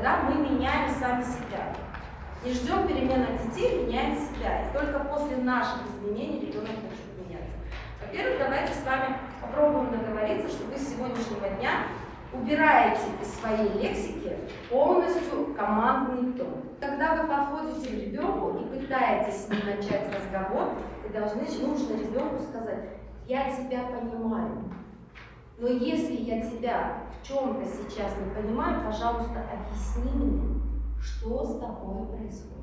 тогда мы меняем сами себя. Не ждем перемен от детей, меняем себя. И только после наших изменений ребенок может меняться. Во-первых, давайте с вами попробуем договориться, что вы с сегодняшнего дня убираете из своей лексики полностью командный тон. Когда вы подходите к ребенку и пытаетесь с ним начать разговор, нужно ребенку сказать: я тебя понимаю, но если я тебя в чем-то сейчас не понимаю, пожалуйста, объясни мне, что с тобой происходит.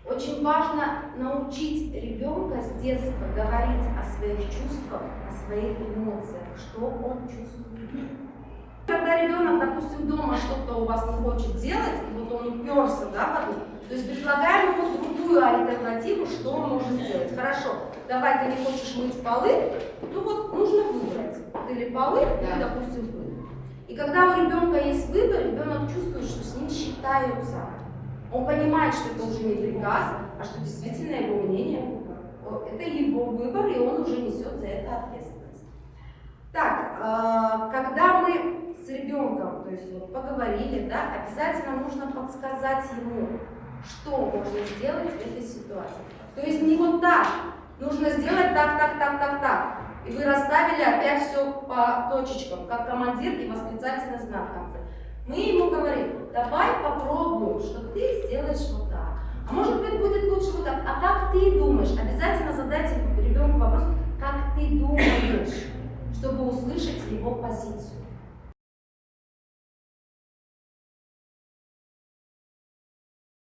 Очень важно научить ребенка с детства говорить о своих чувствах, о своих эмоциях, что он чувствует. Когда ребенок, допустим, дома что-то у вас не хочет делать, и вот он уперся, да, то есть предлагаем ему другую альтернативу, что он может сделать. Хорошо, давай, ты не хочешь мыть полы, ну вот нужно выбрать. Или полы, или, допустим, пыль. И когда у ребенка есть выбор, ребенок чувствует, что с ним считаются. Он понимает, что это уже не приказ, а что действительно его мнение, это его выбор, и он уже несет за это ответственность. Так, когда мы с ребенком, то есть вот, поговорили, да, обязательно нужно подсказать ему, что можно сделать в этой ситуации. То есть не вот так, нужно сделать так. И вы расставили опять все по точечкам, как командир и восклицательный знак в конце. Мы ему говорим: давай попробуем, что ты сделаешь вот так. А может быть, будет лучше вот так. А как ты думаешь? Обязательно задайте ребенку вопрос, как ты думаешь, чтобы услышать его позицию.